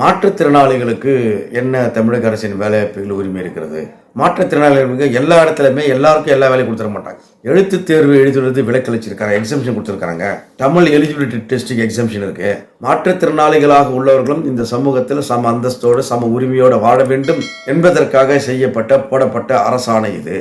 மாற்றுத்திறனாளிகளுக்கு என்ன தமிழக அரசின் வேலைவாய்ப்புகள் உரிமை இருக்கிறது? மாற்றுத்திறனாளிகளுக்கு எல்லா இடத்துலையுமே எல்லாருக்கும் எல்லா வேலையும் கொடுத்துட மாட்டாங்க. எழுத்து தேர்வு எழுதுறது விலக்களிச்சிருக்காங்க, எக்ஸம்ஷன் கொடுத்துருக்காங்க. தமிழ் எலிஜிபிலிட்டி டெஸ்ட்டுக்கு எக்ஸம்ஷன் இருக்கு. மாற்றுத்திறனாளிகளாக உள்ளவர்களும் இந்த சமூகத்தில் சம அந்தஸ்தோடு சம உரிமையோடு வாழ வேண்டும் என்பதற்காக போடப்பட்ட அரசாணை இது.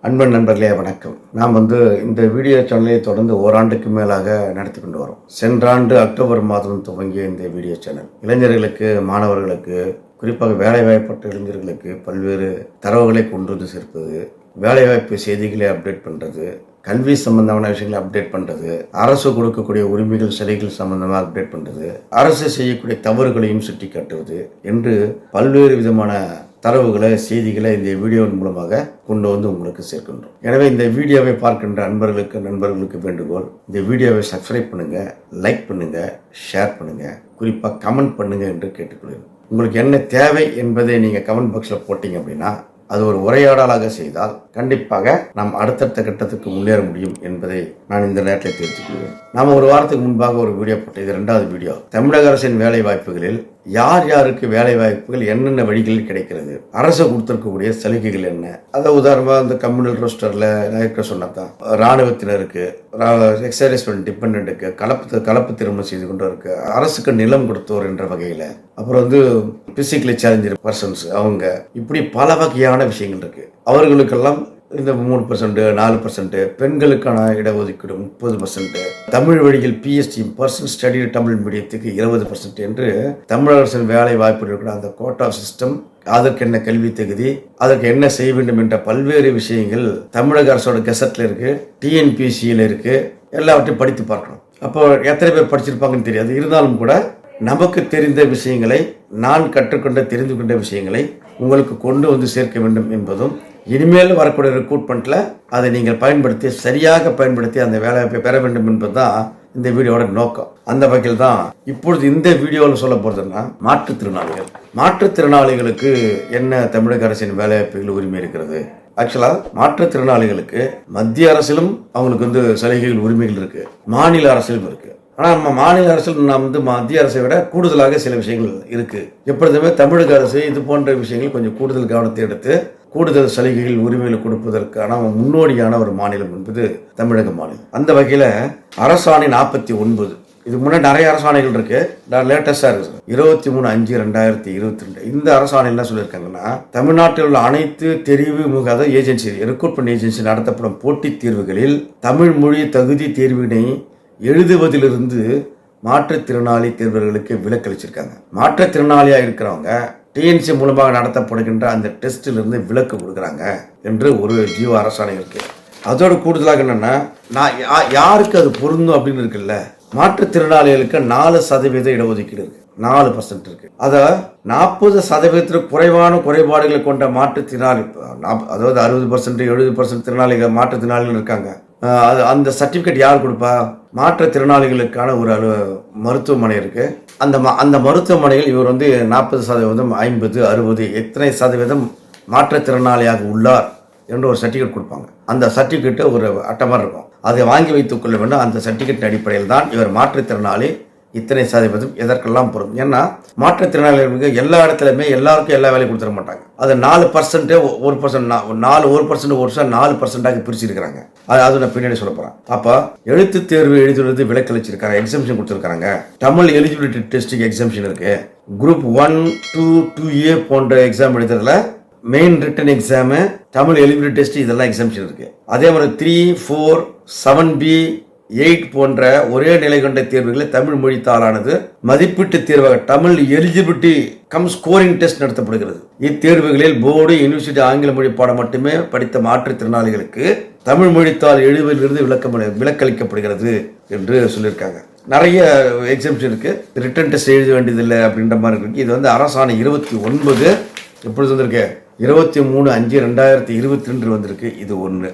அன்பன் நண்பர்களே வணக்கம். நாம் இந்த வீடியோ சேனலை தொடர்ந்து ஓராண்டுக்கு மேலாக நடத்தி கொண்டு வரோம். சென்ற ஆண்டு அக்டோபர் மாதம் துவங்கிய இந்த வீடியோ சேனல் இளைஞர்களுக்கு, மாணவர்களுக்கு, குறிப்பாக வேலைவாய்ப்பற்ற இளைஞர்களுக்கு பல்வேறு தரவுகளை கொண்டு வந்து சேர்ப்பது, வேலைவாய்ப்பு செய்திகளை அப்டேட் பண்ணுறது, கல்வி சம்பந்தமான விஷயங்களை அப்டேட் பண்ணுறது, அரசு கொடுக்கக்கூடிய உரிமைகள் சிலைகள் சம்பந்தமாக அப்டேட் பண்ணுறது, அரசு செய்யக்கூடிய தவறுகளையும் சுட்டி காட்டுவது என்று பல்வேறு விதமான தரவுகளை, செய்திகளை இந்த வீடியோவின் மூலமாக கொண்டு வந்து உங்களுக்கு சேர்க்கின்றோம். எனவே இந்த வீடியோவை பார்க்கின்ற நண்பர்களுக்கு வேண்டுகோள், இந்த வீடியோவை சப்ஸ்கிரைப் பண்ணுங்க, லைக் பண்ணுங்க, ஷேர் பண்ணுங்க, குறிப்பாக கமெண்ட் பண்ணுங்க என்று கேட்டுக்கொள்கிறேன். உங்களுக்கு என்ன தேவை என்பதை நீங்கள் கமெண்ட் பாக்ஸில் போட்டீங்க அப்படின்னா அது ஒரு உரையாடலாக செய்தால் கண்டிப்பாக நாம் அடுத்தடுத்த கட்டத்துக்கு முன்னேற முடியும் என்பதை நான் இந்த நேரத்தில் தெரிவித்துக் கொள்வேன். நாம் ஒரு வாரத்துக்கு முன்பாக ஒரு வீடியோ போட்டோம். இது 2வது வீடியோ. தமிழக அரசின் வேலை வாய்ப்புகளில் யார் யாருக்கு வேலை வாய்ப்புகள் என்னென்ன வழிகளில் கிடைக்கிறது, அரசு கொடுத்திருக்கக்கூடிய சலுகைகள் என்ன. அதை உதாரணமாக இந்த கம்யூனல் ரோஸ்டர்ல நான் சொன்னதான், இராணுவத்தினருக்கு, எக்ஸைஸ் டிபெண்டுக்கு, கலப்பு திருமணம் செய்து கொண்டு இருக்கு, அரசுக்கு நிலம் கொடுத்தோர் என்ற வகையில், அப்புறம் பிசிக்கலி சேலஞ்சர் பர்சன்ஸ் அவங்க, இப்படி பல வகையான விஷயங்கள் இருக்கு. அவர்களுக்கெல்லாம் இந்த 3%, 4%, பெண்களுக்கான இடஒதுக்கீடு 30%, தமிழ் வழியில் பிஎஸ்டி பர்சன் ஸ்டடி தமிழ் மீடியத்துக்கு 20% என்று தமிழக அரசின் வேலை வாய்ப்பு இருக்கிற அந்த கோட்டா சிஸ்டம், அதற்கு என்ன கல்வி தகுதி, அதற்கு என்ன செய்ய வேண்டும் என்ற பல்வேறு விஷயங்கள் தமிழக அரசோட கெசட்ல இருக்கு, டிஎன்பிசியில் இருக்கு. எல்லாவற்றையும் படித்து பார்க்கணும். அப்போ எத்தனை பேர் படிச்சிருப்பாங்கன்னு தெரியாது. இருந்தாலும் கூட நமக்கு தெரிந்த விஷயங்களை, நான் கற்றுக்கொண்ட தெரிந்து கொண்ட விஷயங்களை உங்களுக்கு கொண்டு வந்து சேர்க்க வேண்டும் என்பதும், இனிமேல் வரக்கூடிய ரெக்ரூட்மெண்ட்ல அதை நீங்கள் பயன்படுத்தி, சரியாக பயன்படுத்தி அந்த வேலைவாய்ப்பை பெற வேண்டும் என்பதுதான் இந்த வீடியோட நோக்கம். அந்த வகையில் தான் இப்பொழுது இந்த வீடியோவில் சொல்ல போறதுன்னா, மாற்றுத்திறனாளிகளுக்கு என்ன தமிழக அரசின் வேலைவாய்ப்புகள் உரிமை இருக்கிறது. ஆக்சுவலா மாற்றுத்திறனாளிகளுக்கு மத்திய அரசிலும் அவங்களுக்கு சலுகைகள், உரிமைகள் இருக்கு, மாநில அரசிலும் இருக்கு. ஆனால் நம்ம மாநில அரசில் நாம் மத்திய அரசை விட கூடுதலாக சில விஷயங்கள் இருக்கு. எப்பொழுதுமே தமிழக அரசு இது போன்ற விஷயங்கள் கொஞ்சம் கூடுதல் கவனத்தை எடுத்து கூடுதல் சலுகைகள், உரிமைகளை கொடுப்பதற்கான முன்னோடியான ஒரு மாநிலம் என்பது தமிழக மாநிலம். அந்த வகையில் அரசாணை 49, இதுக்கு முன்னாடி நிறைய அரசாணைகள் இருக்கு. லேட்டஸ்டா இருக்கு 23/5/2022. இந்த அரசாணை என்ன சொல்லியிருக்காங்கன்னா, தமிழ்நாட்டில் உள்ள அனைத்து தெரிவு ஏஜென்சி, ரெக்ரூட்மெண்ட் ஏஜென்சி நடத்தப்படும் போட்டித் தேர்வுகளில் தமிழ் மொழி தகுதி தேர்வினை எழுதுவதிலிருந்து மாற்றுத்திறனாளி தேர்வர்களுக்கு விலக்களிச்சிருக்காங்க. மாற்றுத்திறனாளியா இருக்கிறவங்க டிஎன்சி மூலமாக நடத்தப்படுகின்ற அந்த டெஸ்டில் இருந்து விலக்கு கொடுக்குறாங்க என்று ஒரு ஜீவ அரசாணை இருக்கு. அதோட கூடுதலாக என்னன்னா, நான் யாருக்கு அது பொருந்தும் அப்படின்னு இருக்குல்ல, மாற்றுத்திறனாளிகளுக்கு 4% இடஒதுக்கீடு இருக்கு, 4% இருக்கு. அதை 40% குறைவான குறைபாடுகளை கொண்ட மாற்றுத்திறனாளி, அதாவது 60%, 70% திறனாளிகள், மாற்றுத்திறனாளிகள் இருக்காங்க. அந்த சர்டிபிகேட் யார் கொடுப்பா? மாற்றுத்திறனாளிகளுக்கான ஒரு மருத்துவமனை இருக்கு. அந்த மருத்துவமனையில் இவர் 40%, 50%, 60%, எத்தனை சதவீதம் மாற்றுத்திறனாளியாக உள்ளார் என்று ஒரு சர்டிபிகேட் கொடுப்பாங்க. அந்த சர்டிபிகேட் ஒரு அட்டமாக இருக்கும், அதை வாங்கி வைத்துக் கொள்ள வேண்டும். அந்த சர்டிபிகேட் அடிப்படையில் தான் இவர் மாற்றுத்திறனாளி, இத்தனை சதவீதம் எதற்கெல்லாம் பொருள். ஏன்னா மாற்றுத்திறனாளிகளுக்கு எல்லா இடத்துலையுமே எல்லாருக்கும் எல்லா வேலையும் கொடுத்துட மாட்டாங்க. அது 4%, 1% ஒரு 4% பிரிச்சிருக்கிறாங்க. அது நான் பின்னாடி சொல்ல போறேன். அப்ப எழுத்து தேர்வு எழுதுறது விலக்களிச்சிருக்காங்க, எக்ஸம்ஷன் கொடுத்துருக்காங்க. தமிழ் எலிஜிபிலிட்டி டெஸ்ட்டுக்கு எக்ஸம்ஷன் இருக்கு. குரூப் 1, 2, 2A போன்ற எக்ஸாம் எழுதுறதுல main written exam, Tamil eligibility test, இதெல்லாம் எக்ஸம்ஷன் இருக்கு. அதே மாதிரி 3, 4, 7B, 8 போன்ற ஒரே நிலை கொண்ட தேர்வுகளில் தமிழ் மொழி தாளானது மதிப்பீட்டு தேர்வாக Tamil eligibility come scoring test நடத்தப்படுகிறது. இத்தேர்வுகளில் போர்டு, யூனிவர்சிட்டி ஆங்கில மொழி பாடம் மட்டுமே படித்த மாற்றுத்திறனாளிகளுக்கு தமிழ் மொழித்தாள் எழுதுவதிலிருந்து விலக்களிக்கப்படுகிறது என்று சொல்லியிருக்காங்க. நிறைய எக்ஸம்ஷன் இருக்கு. ரிட்டன் டெஸ்ட் எழுத வேண்டியதில்லை அப்படின்ற மாதிரி இருக்கு. இது அரசாணை 29 எப்பொழுது வந்திருக்கு? 23/5/2022 வந்திருக்கு. இது ஒன்று.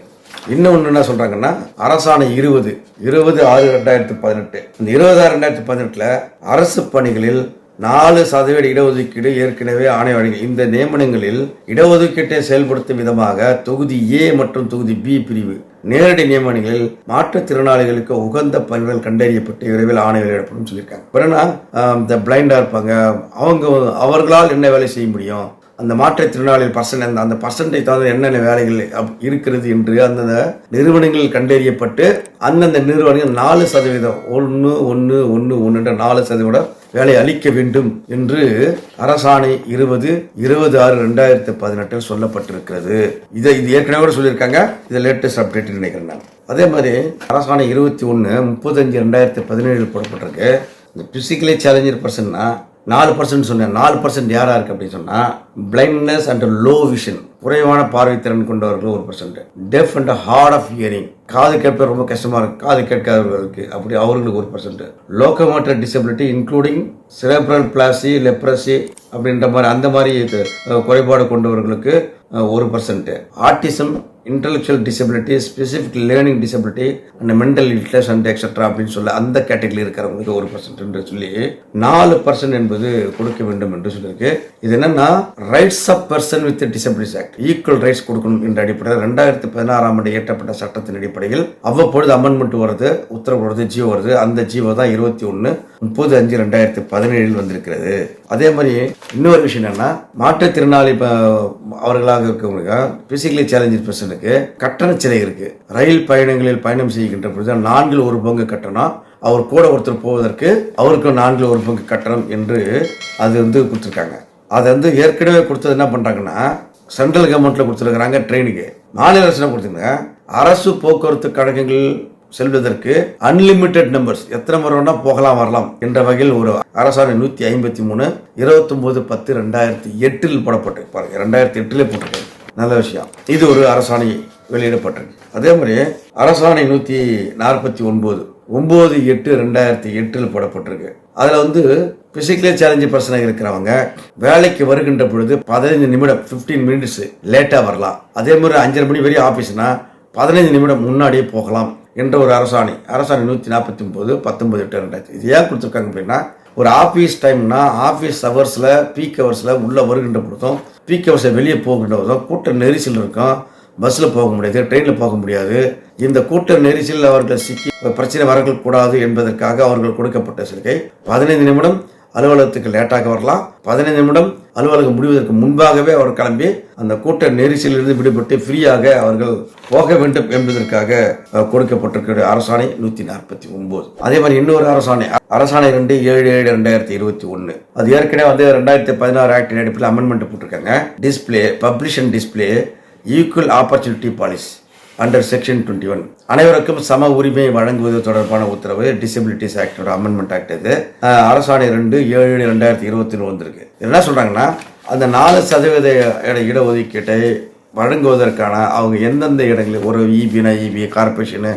இன்னொன்று என்ன சொல்றாங்கன்னா, அரசாணை 20/6/2018. இந்த 20/6/2018 அரசு பணிகளில் 4% இடஒதுக்கீடு ஏற்கனவே ஆணை வழங்கி இந்த நியமனங்களில் இடஒதுக்கீட்டை செயல்படுத்தும் விதமாக தொகுதி ஏ மற்றும் தொகுதி பி பிரிவு நேரடி நியமனங்களில் மாற்றுத்திறனாளிகளுக்கு உகந்த பணிகள் கண்டறியப்பட்டு விரைவில் ஆணை வெளியிடப்படும் சொல்லியிருக்காங்க. இந்த பிளைண்டா இருப்பாங்க, அவர்களால் என்ன வேலை செய்ய முடியும், அந்த மாற்றுத்திறனாளிகள் அந்த பர்சன்டேஜ் தான் என்னென்ன வேலைகள் இருக்கிறது என்று அந்தந்த நிறுவனங்களில் கண்டறியப்பட்டு அந்தந்த நிறுவனங்கள் 4% 4% வேலை அளிக்க வேண்டும் என்று அரசாணை 20/6/2018 சொல்லப்பட்டிருக்கிறது. இது ஏற்கனவே கூட சொல்லியிருக்காங்க. இது லேட்டஸ்ட் அப்டேட் நினைக்கிறேன் நான். அதே மாதிரி அரசாணை 21/35/2017 போடப்பட்டிருக்கு. இந்த பிசிக்கலி சேலஞ்சர் பர்சன்னா 4% சொன்னேன். 4% யாரா இருக்கு அப்படின்னு சொன்னா பிளைண்ட்னஸ் அண்ட் லோ விஷன், குறைவான பார்வைத்திறன் கொண்டவர்கள் 1%, deaf and hard of hearing, காது கேட்ப ரொம்ப கஷ்டமா இருக்கு, காது கேட்காதவர்களுக்கு அப்படி அவர்களுக்கு 1%, locomotor disability including செரெப்ரல் Plassey, leprosy அப்படின்ற மாதிரி அந்த மாதிரி குறைபாடு கொண்டவர்களுக்கு 1%, autism, intellectual disability, specific learning disability and mental illness and etcetera அப்படின்னு சொல்லி அந்த கேட்டகரி இருக்கிறவங்களுக்கு 1% என்று சொல்லி 4% என்பது கொடுக்க வேண்டும் என்று சொல்லியிருக்கு. இது என்னன்னா rights of person with disabilities act, equal rights கொடுக்கணும் என்ற அடிப்படையில் 2016 இயற்றப்பட்ட சட்டத்தின் அடிப்படையில் அவ்வப்பொழுது அமெண்ட்மெண்ட் வருது, உத்தரவு வருது, ஜியோ வருது. அந்த ஜியோ தான் 21/30/2017 வந்திருக்கிறது. அதே மாதிரி இன்னொரு விஷயம் என்னன்னா மாற்றுத்திறனாளி அவர்களாக இருக்கவங்களுக்கு பிசிக்கலி சேலஞ்சர் பர்சனுக்கு கட்டண சிலை இருக்கு. ரயில் பயணங்களில் பயணம் செய்கின்ற பொழுது 4/1 கட்டணம், அவர் கூட ஒருத்தர் போவதற்கு அவருக்கு 4/1 கட்டணம் என்று அது கொடுத்துருக்காங்க. அதை ஏற்கனவே கொடுத்தது என்ன பண்றாங்கன்னா சென்ட்ரல் கவர்மெண்ட்ல கொடுத்துருக்காங்க ட்ரெயினுக்கு, மாநில அரசு கொடுத்துருங்க. அரசு போக்குவரத்து கழகங்கள் செல்வதற்கு அன்லிமிட்டெட் நம்பர்ஸ், எத்தனை முறை வேணா போகலாம் வரலாம் என்ற வகையில் ஒரு அரசாணை 153 29/10/2008 போடப்பட்டு பாருங்க, 2008 போட்டிருக்காங்க. நல்ல விஷயம். இது ஒரு அரசாணை வெளியிடப்பட்டிருக்கு. அதே மாதிரி அரசாணை 149 9/8/2008 போடப்பட்டிருக்கு. அதுல பிசிக்கலி சேலஞ்சு பர்சனாக இருக்கிறவங்க வேலைக்கு வருகின்ற பொழுது 15 நிமிடம் 15 மினிட்ஸ் லேட்டா வரலாம். அதே மாதிரி 5:30 மணி வரையும் ஆபீஸ்னா 15 நிமிடம் முன்னாடியே போகலாம் என்ற ஒரு அரசாணை 149 19/8/2000. இது ஏன் கொடுத்துருக்காங்க அப்படின்னா ஒரு ஆபீஸ் டைம்னா ஆபீஸ் ஹவர்ஸ்ல பீக் ஹவர்ஸ்ல உள்ள வருகின்ற பொழுதும் பீக் ஹவர்ஸ்ல வெளியே போகின்ற பொழுதும் கூட்ட நெரிசல் இருக்கும், பஸ்ல போக முடியாது, ட்ரெயின்ல போக முடியாது. இந்த கூட்ட நெரிசல் அவர்கள் சிக்கி பிரச்சனை வரக்கூடாது என்பதற்காக அவர்கள் கொடுக்கப்பட்ட சலுகை 15 நிமிடம் அலுவலகத்துக்கு லேட்டாக வரலாம், 15 நிமிடம் அலுவலகம் முடிவதற்கு முன்பாகவே அவர் கிளம்பி அந்த கூட்ட நெரிசலிலிருந்து விடுபட்டு ஃப்ரீயாக அவர்கள் போக வேண்டும் என்பதற்காக கொடுக்கப்பட்டிருக்கிற அரசாணை 149. அதே மாதிரி இன்னொரு அரசாணை 2/7/2021 அது ஏற்கனவே 2016 ஆக்ட் அடிப்படையில் அமெண்ட்மெண்ட் போட்டிருக்காங்க. Display publish and display equal opportunity policy under section 21 அனைவருக்கும் சம உரிமை வழங்குவது தொடர்பான உத்தரவு டிசபிலிட்டிஸ் ஆக்டோட அமெண்ட்மெண்ட் ஆக்ட். இது அரசாணை 2/7/2021 வந்திருக்கு. என்ன சொல்றாங்கன்னா அந்த 4% இடஒதுக்கீட்டை வழங்குவதற்கான அவங்க எந்தெந்த இடங்களில் ஒரு இபி கார்பரேஷனு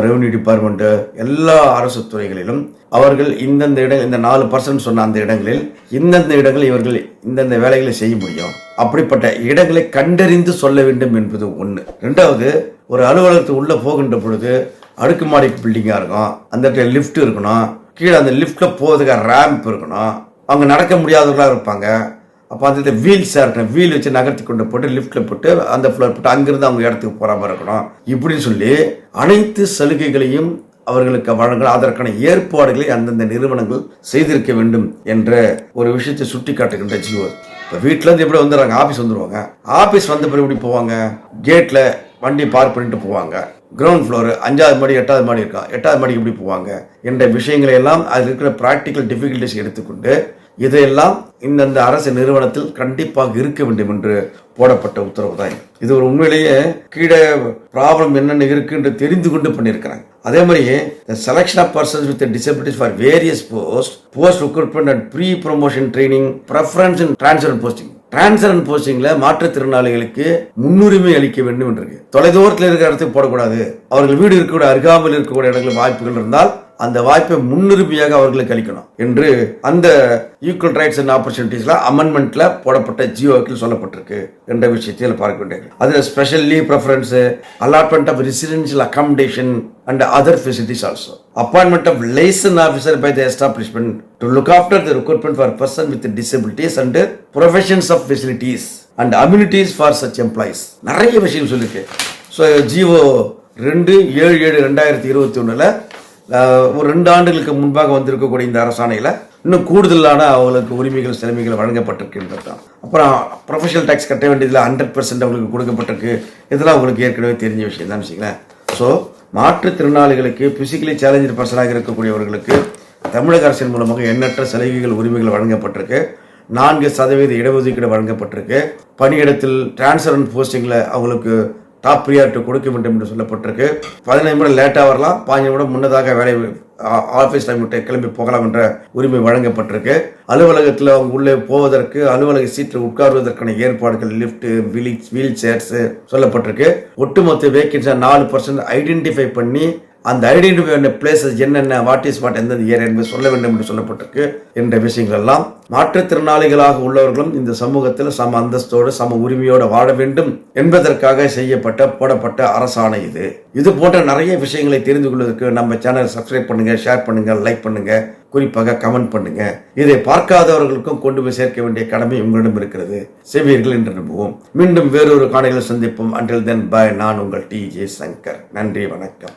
ரெவன்யூ டிபார்ட்மெண்ட் எல்லா அரசு துறைகளிலும் அவர்கள் இந்தந்த இடங்கள் இந்த 4% சொன்ன அந்த இடங்களில் இந்தந்த இடங்களில் இவர்கள் இந்தந்த வேலைகளை செய்ய முடியும். அப்படிப்பட்ட இடங்களை கண்டறிந்து சொல்ல வேண்டும் என்பது ஒன்று. ரெண்டாவது, ஒரு அலுவலகத்துக்கு உள்ள போகின்ற பொழுது அடுக்குமாடி பில்டிங்கா இருக்கும், அந்த இடத்துல லிஃப்ட் இருக்கணும், கீழே அந்த லிஃப்ட்ல போவதுக்காக ரேம்ப் இருக்கணும், அவங்க நடக்க முடியாதவர்களாக இருப்பாங்க. அப்போ அந்த வீல்ஸாக இருக்கணும், வீல் வச்சு நகர்த்தி கொண்டு போட்டு லிஃப்ட்ல போட்டு அந்த ஃப்ளோர் போட்டு அங்கிருந்து அவங்க இடத்துக்கு போகிற மாதிரி இருக்கணும். இப்படின்னு சொல்லி அனைத்து சலுகைகளையும் அவர்களுக்கு வழங்கணும். அதற்கான ஏற்பாடுகளை அந்தந்த நிறுவனங்கள் செய்திருக்க வேண்டும் என்ற ஒரு விஷயத்தை சுட்டி காட்டுகின்ற ஜியோ. இப்போ வீட்டில இருந்து எப்படி வந்துடுறாங்க, ஆபீஸ் வந்துடுவாங்க, ஆபீஸ் வந்த பிறகு எப்படி போவாங்க, கேட்ல வண்டி பார்க் பண்ணிட்டு போவாங்க, கிரவுண்ட் ஃப்ளோர் 5வது மாடி 8வது மாடி இருக்கா, 8வது மாடிக்கு எப்படி போவாங்க என்ற விஷயங்களை எல்லாம் அதில் இருக்கிற பிராக்டிக்கல் டிஃபிகல்டிஸ் எடுத்துக்கொண்டு இதையெல்லாம் இந்தந்த அரசு நிறுவனத்தில் கண்டிப்பாக இருக்க வேண்டும் என்று போடப்பட்ட உத்தரவு தான். இது ஒரு உண்மையிலேயே கீழே ப்ராப்ளம் என்னென்ன இருக்கு என்று தெரிந்து கொண்டு பண்ணியிருக்கிறாங்க. அதே மாதிரி selection of persons with disabilities for various post recruitment and pre promotion training preference in transfer and posting. Transfer and போஸ்டிங்ல மாற்றுத்திறனாளிகளுக்கு முன்னுரிமை அளிக்க வேண்டும் என்று தொலைதூரத்தில் இருக்கிற இடத்துக்கு போடக்கூடாது, அவர்கள் வீடு இருக்கக்கூடிய அருகாமல் இருக்கக்கூடிய இடங்களில் வாய்ப்புகள் இருந்தால் அந்த வாய்ப்பை முன்னுரிமையாக அவர்களுக்கு அளிக்கணும் என்று அந்த ஈக்குவல் ரைட்ஸ் அண்ட் ஆப்பர்ச்சுனிட்டிஸ்ல அமெண்ட்மெண்ட்ல போடப்பட்ட ஜியோக்கில் சொல்லப்பட்டிருக்கு என்ற விஷயத்தில் பார்க்க வேண்டியது. அதில் special leave preference, allotment of residential accommodation and other facilities also. Appointment of liaison officer by the establishment to look after the recruitment for person with disabilities and provisions of facilities and amenities for such employees. நிறைய விஷயம் சொல்லிருக்கு. So GO 2/7/2021 ஒரு 2 ஆண்டுகளுக்கு முன்பாக வந்திருக்கக்கூடிய இந்த அரசாணையில் இன்னும் கூடுதலான அவங்களுக்கு உரிமைகள் சிறமைகள் வழங்கப்பட்டிருக்கின்றது தான். அப்புறம் ப்ரொஃபஷனல் டேக்ஸ் கட்ட வேண்டியதில் 100% அவங்களுக்கு கொடுக்கப்பட்டிருக்கு. இதெல்லாம் அவங்களுக்கு ஏற்கனவே தெரிஞ்ச விஷயம் தான் வச்சுங்களேன். ஸோ மாற்றுத்திறனாளிகளுக்கு பிசிக்கலி சேலஞ்சு பர்சனாக இருக்கக்கூடியவர்களுக்கு தமிழக அரசின் மூலமாக எண்ணற்ற சலுகைகள் உரிமைகள் வழங்கப்பட்டிருக்கு. 4% இடஒதுக்கீடு வழங்கப்பட்டிருக்கு. பணியிடத்தில் டிரான்ஸ்ஃபர் அண்ட் போஸ்டிங்கில் அவங்களுக்கு டாப் ப்ரியாரிட்டி கொடுக்க வேண்டும் என்று சொல்லப்பட்டிருக்கு. 15 நிமிடம் லேட்டாக வரலாம், 15 நிமிடம் முன்னதாக வேலை ஆஃபீஸ் டைம் விட்டு கிளம்பி போகலாம் என்ற உரிமை வழங்கப்பட்டிருக்கு. அலுவலகத்தில் அவங்க உள்ளே போவதற்கு அலுவலக சீட்டில் உட்காருவதற்கான ஏற்பாடுகள், லிஃப்ட், வீல் சேர்ஸ் சொல்லப்பட்டிருக்கு. ஒட்டுமொத்த வேகன்சி 4% ஐடென்டிஃபை பண்ணி அந்த ஐடென்டிஃபை பண்ண பிளேசஸ் என்னென்ன, வாட் எந்த இயர் என்பது சொல்ல வேண்டும் என்று சொல்லப்பட்டிருக்கு என்ற விஷயங்கள் எல்லாம் மாற்றுத்திறனாளிகளாக உள்ளவர்களும் இந்த சமூகத்தில் சம அந்தஸ்தோடு சம உரிமையோடு வாழ வேண்டும் என்பதற்காக போடப்பட்ட அரசாணை இது. இது போன்ற நிறைய விஷயங்களை தெரிந்து கொள்வதற்கு நம்ம சேனலை சப்ஸ்கிரைப் பண்ணுங்க, ஷேர் பண்ணுங்க, லைக் பண்ணுங்க, குறிப்பாக கமெண்ட் பண்ணுங்க. இதை பார்க்காதவர்களுக்கும் கொண்டு போய் சேர்க்க வேண்டிய கடமை உங்களிடம் இருக்கிறது. செய்வீர்கள் என்று நம்புவோம். மீண்டும் வேறொரு காணொளியில் சந்திப்போம். Until then bye. நான் உங்கள் TJ சங்கர். நன்றி, வணக்கம்.